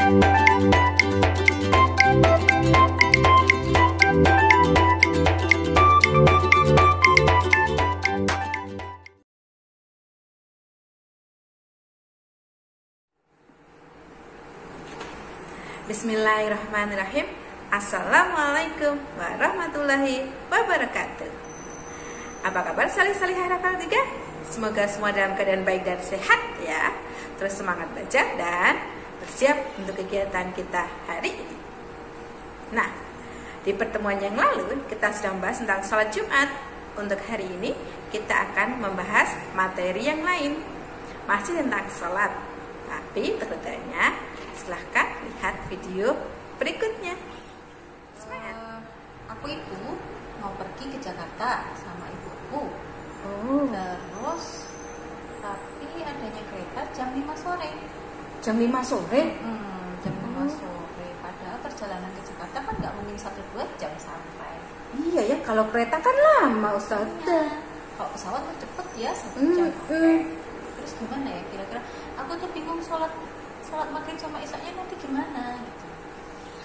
Bismillahirrahmanirrahim. Assalamualaikum warahmatullahi wabarakatuh. Apa kabar salih-salihah hafal 3? Semoga semua dalam keadaan baik dan sehat ya. Terus semangat baca dan bersiap untuk kegiatan kita hari ini. Nah, di pertemuan yang lalu kita sudah membahas tentang sholat Jumat. Untuk hari ini kita akan membahas materi yang lain, masih tentang sholat, tapi perbedaannya silahkan lihat video berikutnya. Aku itu mau pergi ke Jakarta sama ibuku. Terus tapi adanya kereta jam 5 sore. Jam 5 sore? Jam 5 sore. Padahal perjalanan ke Jakarta kan nggak mungkin 1-2 jam sampai. Iya ya, kalau kereta kan lama Ustaz. Kalau pesawat tuh cepet ya, 1 jam. Terus gimana ya kira-kira? Aku tuh bingung sholat maghrib sama isya-nya nanti gimana gitu.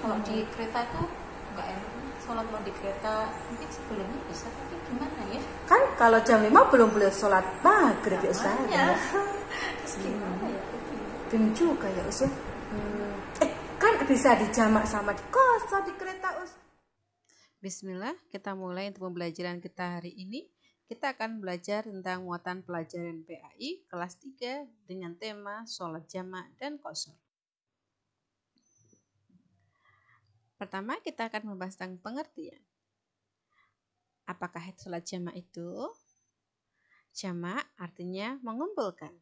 Kalau di kereta tuh nggak enak, sholat mau di kereta mungkin sebelumnya bisa, tapi gimana ya? Kan kalau jam 5 belum boleh sholat maghrib ya Ustaz. Terus gimana ya? Bingung juga ya Ustaz. Kan bisa dijamak sama di kosong di kereta Ustaz. Bismillah, kita mulai untuk pembelajaran kita hari ini. Kita akan belajar tentang muatan pelajaran PAI kelas 3 dengan tema sholat jamak dan qashar. Pertama, kita akan membahas tentang pengertian. Apakah sholat jamak itu? Jamak artinya mengumpulkan.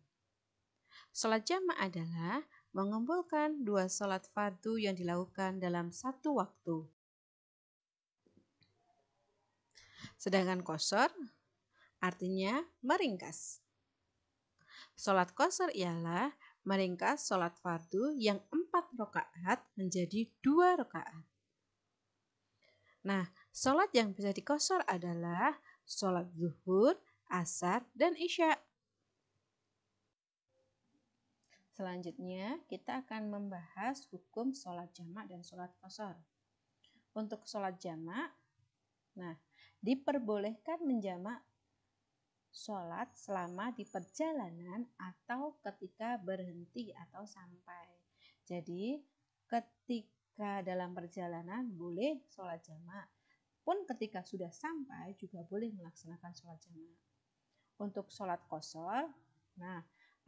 Sholat jamak adalah mengumpulkan 2 sholat fardu yang dilakukan dalam satu waktu. Sedangkan qashar artinya meringkas. Sholat qashar ialah meringkas sholat fardu yang 4 rakaat menjadi 2 rakaat. Nah, sholat yang bisa diqashar adalah sholat zuhur, asar, dan isya. Selanjutnya, kita akan membahas hukum sholat jamak dan sholat qashar. Untuk sholat jamak, diperbolehkan menjamak sholat selama di perjalanan atau ketika berhenti atau sampai. Jadi ketika dalam perjalanan boleh sholat jamak, pun ketika sudah sampai juga boleh melaksanakan sholat jamak. Untuk sholat qashar,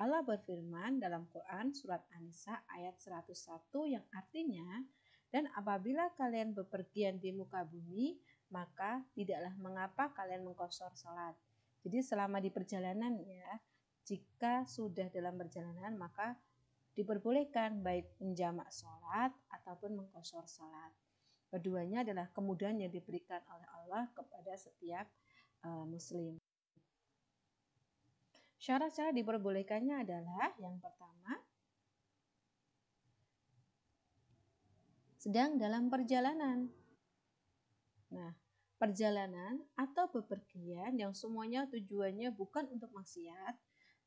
Allah berfirman dalam Quran surat An-Nisa ayat 101 yang artinya, dan apabila kalian bepergian di muka bumi, maka tidaklah mengapa kalian mengqashar sholat. Jadi selama di perjalanan ya, jika sudah dalam perjalanan maka diperbolehkan baik menjamak sholat ataupun mengqashar sholat. Keduanya adalah kemudahan yang diberikan oleh Allah kepada setiap muslim. Syarat-syarat diperbolehkannya adalah yang pertama, sedang dalam perjalanan. Perjalanan atau bepergian yang semuanya tujuannya bukan untuk maksiat,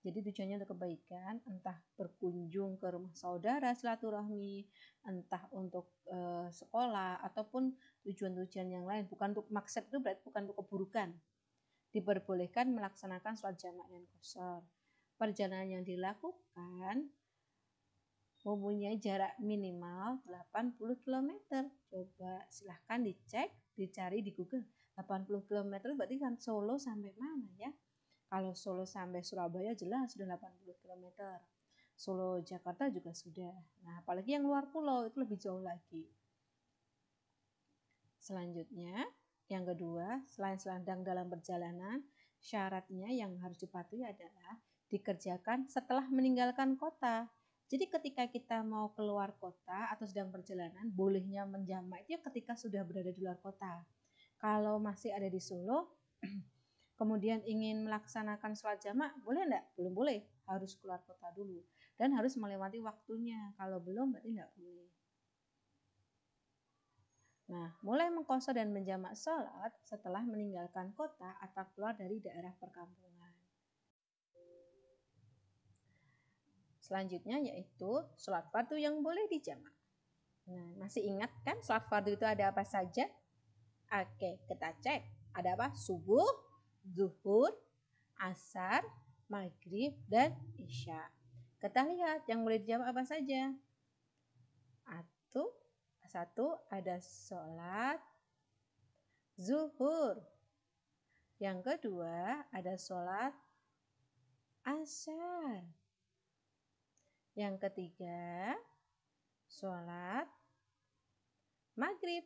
jadi tujuannya untuk kebaikan, entah berkunjung ke rumah saudara, silaturahmi, entah untuk sekolah, ataupun tujuan-tujuan yang lain, bukan untuk maksiat itu berarti bukan untuk keburukan. Diperbolehkan melaksanakan sholat jamak dan qashar. Perjalanan yang dilakukan mempunyai jarak minimal 80 km. Coba silahkan dicek, dicari di Google. 80 km berarti kan Solo sampai mana ya? Kalau Solo sampai Surabaya jelas sudah 80 km. Solo Jakarta juga sudah. Nah, apalagi yang luar pulau itu lebih jauh lagi. Selanjutnya, yang kedua, selain sedang dalam perjalanan, syaratnya yang harus dipatuhi adalah dikerjakan setelah meninggalkan kota. Jadi ketika kita mau keluar kota atau sedang perjalanan, bolehnya menjamak itu ketika sudah berada di luar kota. Kalau masih ada di Solo, kemudian ingin melaksanakan sholat jamak, boleh enggak? Belum boleh, harus keluar kota dulu. Dan harus melewati waktunya, kalau belum berarti enggak boleh. Mulai mengqashar dan menjamak sholat setelah meninggalkan kota atau keluar dari daerah perkampungan. Selanjutnya yaitu sholat fardu yang boleh dijamak. Nah, masih ingat kan sholat fardu itu ada apa saja? Oke, kita cek. Ada apa? Subuh, zuhur, asar, maghrib, dan isya. Kita lihat yang boleh dijamak apa saja. Satu ada sholat zuhur. Yang kedua ada sholat asar. Yang ketiga sholat maghrib.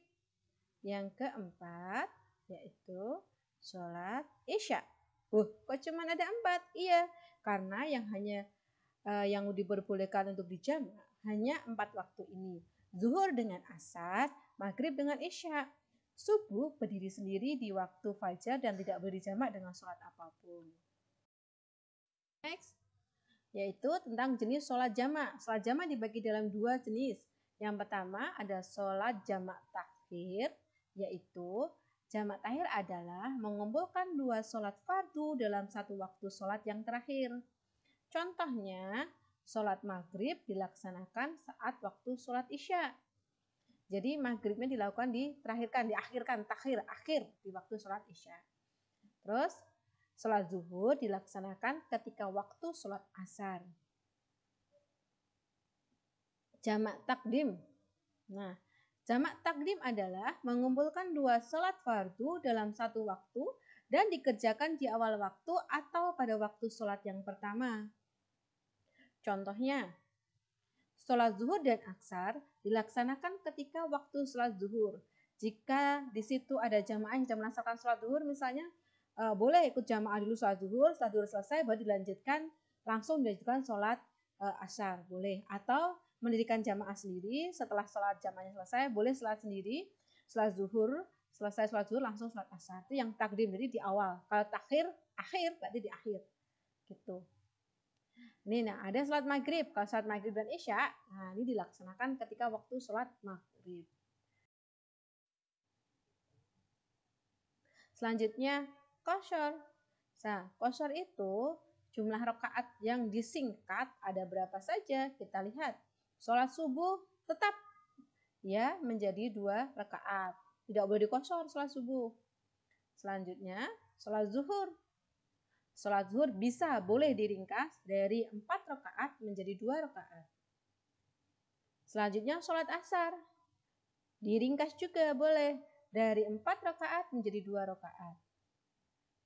Yang keempat yaitu sholat isya. Kok cuma ada 4? Iya, karena yang diperbolehkan untuk dijamak hanya 4 waktu ini. Zuhur dengan asar, maghrib dengan isya. Subuh berdiri sendiri di waktu fajar dan tidak boleh dijamak dengan sholat apapun. Next, yaitu tentang jenis sholat jamak. Sholat jamak dibagi dalam 2 jenis. Yang pertama ada sholat jamak takhir, yaitu jamak takhir adalah mengumpulkan 2 sholat fardu dalam 1 waktu sholat yang terakhir. Contohnya, sholat maghrib dilaksanakan saat waktu sholat isya. Jadi maghribnya diakhirkan, akhir di waktu sholat isya. Terus sholat zuhur dilaksanakan ketika waktu sholat asar. Jamak takdim. Nah, jamak takdim adalah mengumpulkan 2 sholat fardu dalam 1 waktu dan dikerjakan di awal waktu atau pada waktu sholat yang pertama. Contohnya, sholat zuhur dan asar dilaksanakan ketika waktu sholat zuhur. Jika di situ ada jamaah yang sedang melaksanakan sholat zuhur, misalnya boleh ikut jamaah dulu sholat zuhur selesai baru langsung dilanjutkan sholat asar, boleh. Atau mendirikan jamaah sendiri setelah sholat jamaahnya selesai, boleh sholat sendiri, sholat zuhur, selesai sholat zuhur langsung sholat asar. Itu yang takdim, jadi di awal. Kalau takhir, akhir berarti di akhir. Gitu. Nah ada sholat maghrib. Kalau sholat maghrib dan isya, nah ini dilaksanakan ketika waktu sholat maghrib. Selanjutnya qashar. Nah, qashar itu jumlah rakaat yang disingkat ada berapa saja? Kita lihat. Sholat subuh tetap ya menjadi 2 rakaat. Tidak boleh diqashar sholat subuh. Selanjutnya sholat zuhur. Sholat zuhur boleh diringkas dari 4 rakaat menjadi 2 rakaat. Selanjutnya sholat asar. Diringkas juga boleh dari 4 rakaat menjadi 2 rakaat.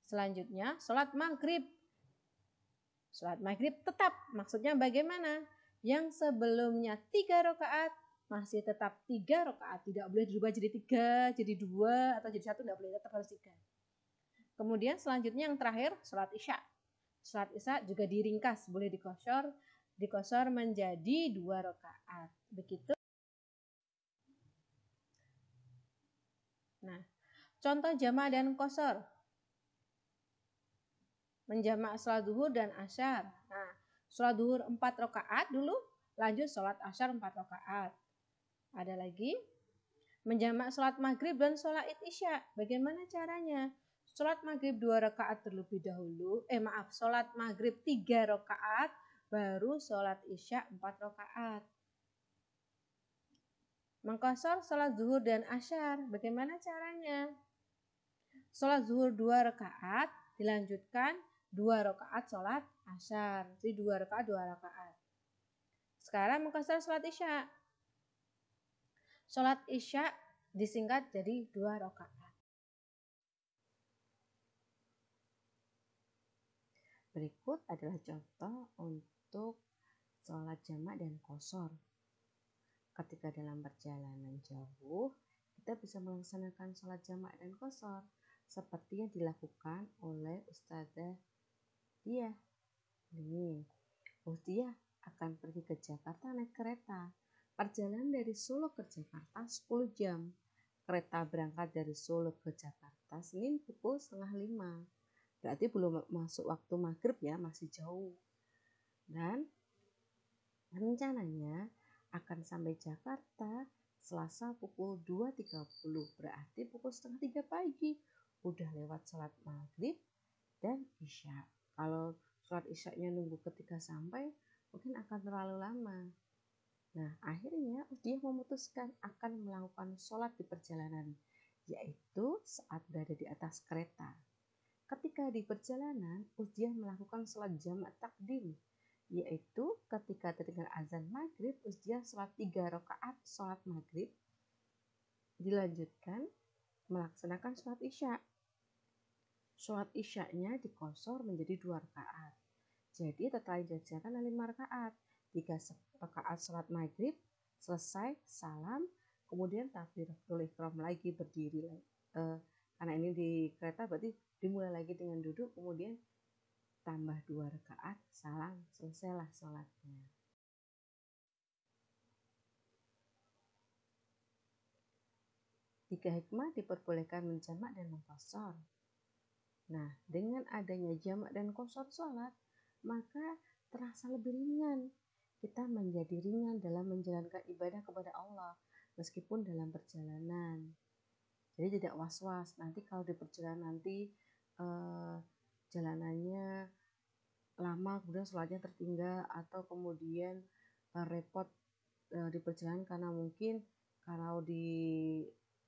Selanjutnya sholat maghrib. Sholat maghrib tetap, maksudnya bagaimana? Yang sebelumnya 3 rakaat masih tetap 3 rakaat. Tidak boleh dirubah jadi 3, jadi 2, atau jadi 1, tidak boleh, tetap harus 3. Kemudian selanjutnya yang terakhir sholat isya. Sholat isya juga diringkas, boleh dikosor menjadi 2 rakaat. Begitu. Nah, contoh jamak dan qashar. Menjamak sholat zuhur dan asar. Nah, sholat zuhur 4 rakaat dulu, lanjut sholat asar 4 rakaat. Ada lagi menjamak sholat maghrib dan sholat isya. Bagaimana caranya? Sholat maghrib 2 rakaat terlebih dahulu. Sholat maghrib 3 rakaat, baru sholat isya 4 rakaat. Mengqashar sholat zuhur dan asar. Bagaimana caranya? Sholat zuhur 2 rakaat, dilanjutkan 2 rakaat sholat asar. Jadi 2 rakaat, 2 rakaat. Sekarang mengqashar sholat isya. Sholat isya disingkat jadi 2 rakaat. Berikut adalah contoh untuk sholat jamak dan qashar. Ketika dalam perjalanan jauh, kita bisa melaksanakan sholat jamak dan qashar seperti yang dilakukan oleh Ustazah Diah. Diah akan pergi ke Jakarta naik kereta. Perjalanan dari Solo ke Jakarta 10 jam. Kereta berangkat dari Solo ke Jakarta Senin pukul 4:30. Berarti belum masuk waktu maghrib ya, masih jauh. Dan rencananya akan sampai Jakarta Selasa pukul 2.30. Berarti pukul 2:30 pagi. Udah lewat sholat maghrib dan isya. Kalau sholat isya-nya nunggu ketika sampai, mungkin akan terlalu lama. Nah, akhirnya Uzdiyah memutuskan akan melakukan sholat di perjalanan, yaitu saat berada di atas kereta. Ketika di perjalanan, Uzdiyah melakukan sholat jamak takdim, yaitu ketika terdengar azan maghrib, Uzdiyah sholat 3 rakaat sholat maghrib, dilanjutkan melaksanakan sholat isya. Sholat isyanya dikosor menjadi 2 rakaat. Jadi total dikerjakan 5 rakaat. 3 rakaat sholat maghrib, selesai, salam, kemudian takbiratul ihram lagi, berdiri. Karena ini di kereta berarti dimulai lagi dengan duduk, kemudian tambah 2 rakaat, salam, selesailah sholatnya. Tiga hikmah diperbolehkan menjamak dan mengqashar. Nah, dengan adanya jamak dan qashar sholat, maka terasa lebih ringan. Kita menjadi ringan dalam menjalankan ibadah kepada Allah, meskipun dalam perjalanan. Jadi tidak was-was, nanti kalau di perjalanan nanti jalanannya lama, kemudian sholatnya tertinggal, atau kemudian repot di perjalanan karena mungkin kalau di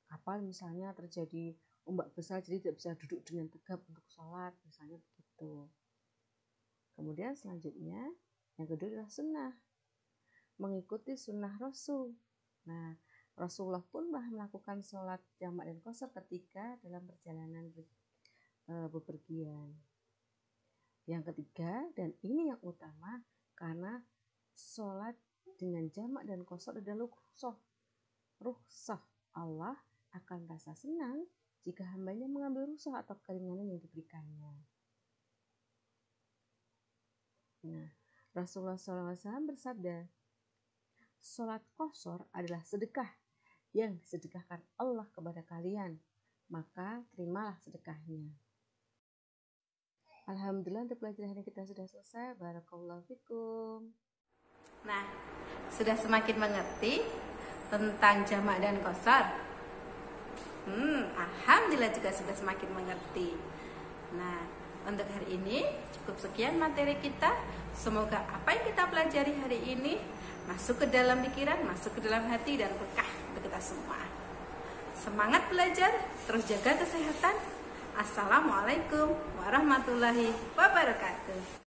kapal misalnya terjadi ombak besar, jadi tidak bisa duduk dengan tegap untuk sholat, misalnya begitu. Kemudian selanjutnya, yang kedua adalah sunnah, mengikuti sunnah Rasul. Nah, Rasulullah pun melakukan sholat jamak dan qashar ketika dalam perjalanan bepergian. Yang ketiga, dan ini yang utama, karena sholat dengan jamak dan qashar adalah rukhsah. Allah akan rasa senang jika hambanya mengambil rukhsah atau keringanan yang diberikannya. Nah, Rasulullah SAW bersabda, sholat qashar adalah sedekah yang disedekahkan Allah kepada kalian, maka terimalah sedekahnya. Alhamdulillah, untuk pelajaran kita sudah selesai. Barakallahu fikum. Nah, sudah semakin mengerti tentang jamak dan qashar. Alhamdulillah juga sudah semakin mengerti. Nah, untuk hari ini cukup sekian materi kita. Semoga apa yang kita pelajari hari ini masuk ke dalam pikiran, masuk ke dalam hati, dan berkah untuk kita semua. Semangat belajar, terus jaga kesehatan. Assalamualaikum warahmatullahi wabarakatuh.